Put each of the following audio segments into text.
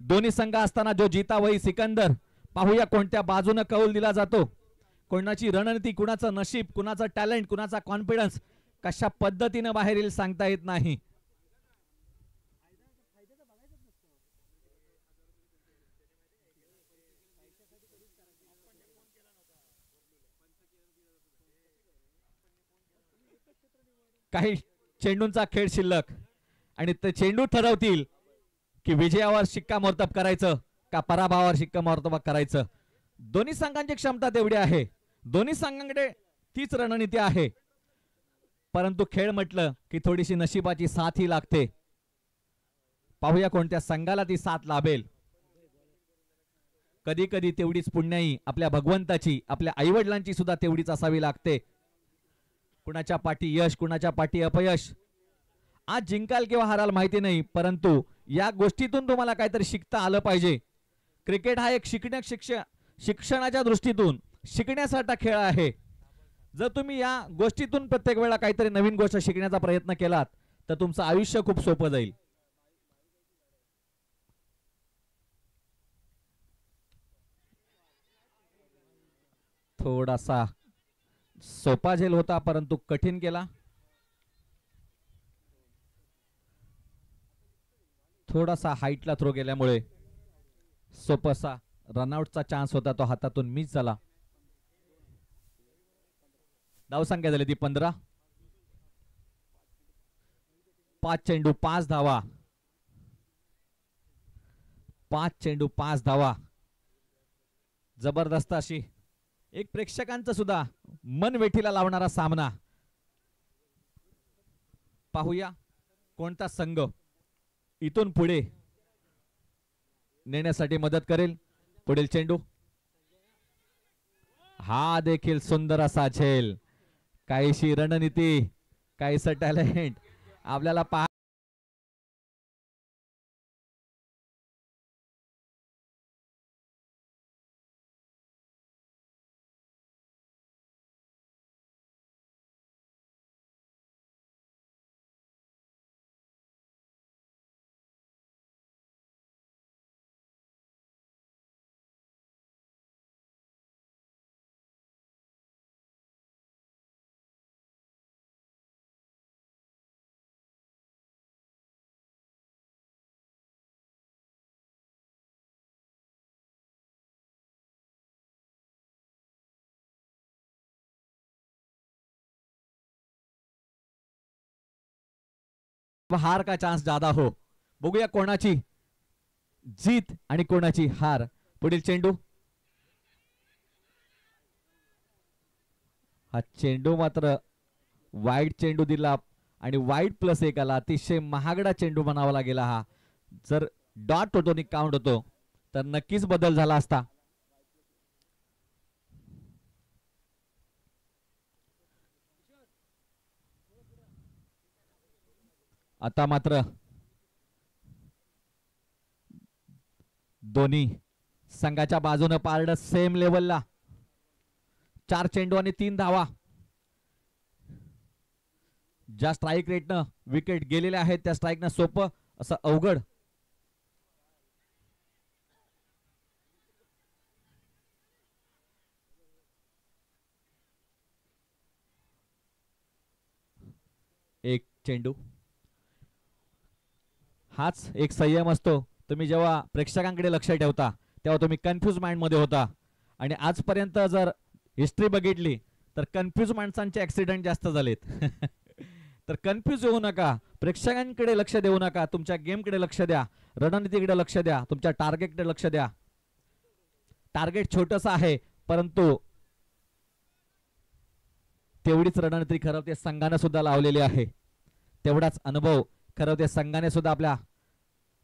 दोन्ही संघ असताना जो जीता वही सिकंदर. पाहूया कोणत्या बाजूने कौल दिला जातो. कोणाची रणनीती, कुणाचं नशीब, कुणाचं टॅलेंट, कुणाचा कॉन्फिडन्स कशा पद्धतीने बाहेर येईल सांगता येत नाही. काही चेंडूंचा खेळ शिल्लक आणि ते चेंडू ठरवतील की विजयावर शिक्कामोर्तब करायचं का पराभवावर शिक्कामोर्तब करायचं. दोन्ही संघांची क्षमता तेवढी आहे, दोन्ही संघांकडे तीच रणनीती आहे, परंतु खेळ म्हटलं की थोडीशी नशिबाची साथ ही लागते. पाहूया कोणत्या संघाला ती साथ लाभेल. कधी कधी तेवढीच पुण्याई आपल्या भगवंताची, आपल्या आईवडिलांची सुद्धा तेवढीच असावी लागते. कुणाच्या पाठी यश, कुणाच्या पाठी अपयश. आज जिंकाल किंवा हाराल माहिती नाही, परंतु या गोष्टीतून तुम्हाला काहीतरी शिकता आलं पाहिजे. क्रिकेट हा एक शिक्षणाच्या दृष्टीतून शिकण्यासाठी खेळ आहे. जर तुम्ही या गोष्टीतून प्रत्येक वेळा काहीतरी नवीन गोष्ट शिकण्याचा प्रयत्न केलात तर तुमचं आयुष्य खूप सोपं जाईल. थोडासा सोपा झेल होता परंतु कठीण केला. थोडासा हाईटला थ्रो गेल्यामुळे सोपासा रनआउटचा चान्स होता, तो हातातून मिस झाला. धावसंख्या झाली ती 15. 5 चेंडू 5 धावा. 5 चेंडू 5 धावा. जबरदस्त अशी एक प्रेक्षकांचं सुद्धा मन वेठीला लावणारा सामना. पाहूया कोणता संघ इथून पुढे नेण्यासाठी मदत करेल. पुढील चेंडू, हा देखील सुंदर असा झेल. काहीशी रणनीती, काहीसं टॅलेंट आपल्याला पहा. हार का चान्स ज्यादा हो. बघूया कोणाची जीत आणि कोणाची हार. पुढील चेंडू, हा चेंडू मात्र वाईड चेंडू दिला आणि वाईड प्लस एक आला. अतिशय महागडा चेंडू म्हणावा लागेल हा. जर डॉट होतो आणि काउंट होतो तर नक्कीच बदल झाला असता. आता मात्र दोन्ही संघाच्या बाजूने पारड सेम लेवलला. 4 चेंडू आणि 3 धावा. ज्या स्ट्राईक रेटनं विकेट गेलेल्या आहेत त्या स्ट्राईकनं सोपं असं अवघड. एक चेंडू. हाच एक संयम असतो. तुम्ही जेव्हा प्रेक्षकांकडे लक्ष ठेवता तेव्हा तुम्ही कन्फ्यूज माइंड मध्ये होता. आणि आजपर्यंत जर हिस्ट्री बघितली तर कन्फ्यूज माणसांचे ऍक्सिडेंट जास्त झालेत. तर कन्फ्यूज होऊ नका, प्रेक्षकांकडे लक्ष देऊ नका, तुमच्या गेमकडे लक्ष द्या, रणनीतीकडे लक्ष द्या, तुमच्या टार्गेटकडे लक्ष द्या. टार्गेट छोटंसं आहे परंतु तेवढीच रणनीती खरं ते संघाने सुद्धा लावलेली आहे. तेवढाच अनुभव खरं ते संघाने सुद्धा आपल्या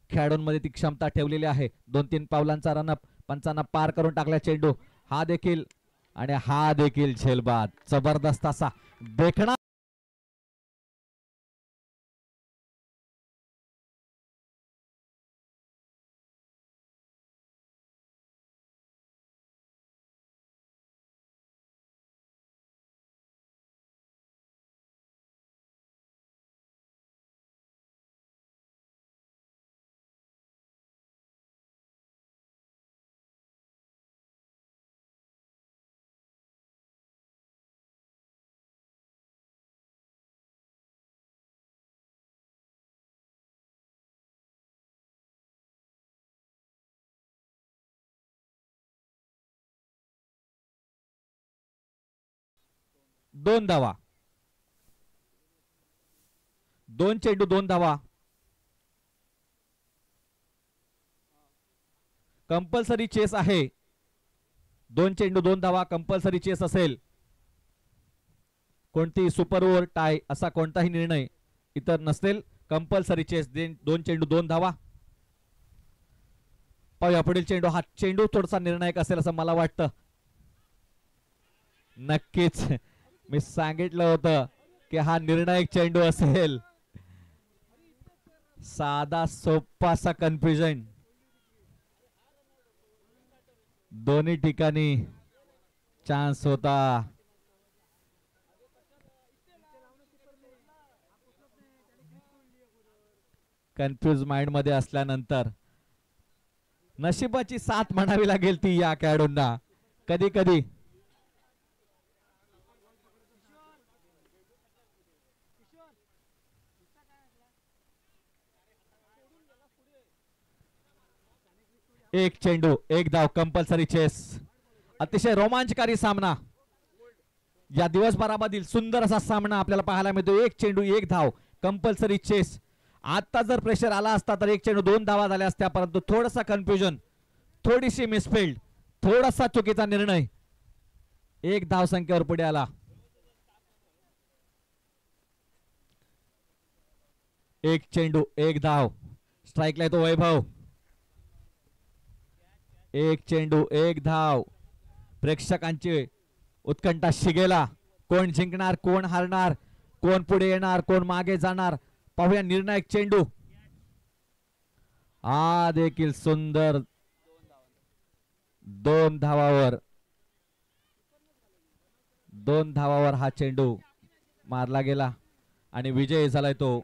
खेळाडूंमध्ये ती क्षमता ठेवलेली आहे. 2-3 पावलांचा रनअप पंचांना पार करून टाकला चेंडू. हा देखील आणि हा देखील झेलबाद. जबरदस्त असा देखणा 2 धावा. 2 चेंडू 2 धावा. कंपल्सरी चेस आहे. 2 चेंडू 2 धावा कंपल्सरी चेस असेल. कोणती सुपर ओव्हर टाय असा कोणताही निर्णय इतर नसेल. Compulsory chess. 2 चेंडू 2 धावा. पाहूया पुढील चेंडू. हा चेंडू थोडासा निर्णायक असेल असं मला वाटतं. नक्कीच मी सांगितलं होतं की हा निर्णायक चेंडू असेल. साधा सोपासा कन्फ्युजन दोन्ही ठिकाणी चान्स होता. कन्फ्युज माइंड मध्ये असल्यानंतर नशिबाची साथ म्हणावी लागेल ती या खेळाडूंना. कधी कधी एक चेंडू 1 धाव कंपल्सरी चेस. अतिशय रोमांचकारी सामना. या दिवसभरामधील सुंदर असा सामना आपल्याला पाहायला मिळतो. 1 चेंडू 1 धाव कंपल्सरी चेस. आता जर प्रेशर आला असता तर 1 चेंडू 2 धावा झाल्या असत्या, परंतु थोडासा कन्फ्युजन, थोडीशी मिसफिल्ड, थोडासा चुकीचा निर्णय 1 धाव संख्येवर पुढे आला. 1 चेंडू 1 धाव. स्ट्राईकला येतो वैभव. 1 चेंडू 1 धाव. प्रेक्षकांची उत्कंठा शिगेला. कोण जिंकणार, कोण हारणार, कोण पुढे येणार, कोण मागे जाणार, पाहूया निर्णायक चेंडू. हा देखील सुंदर 2 धावावर 2 धावावर हा चेंडू मारला गेला आणि विजय झालाय तो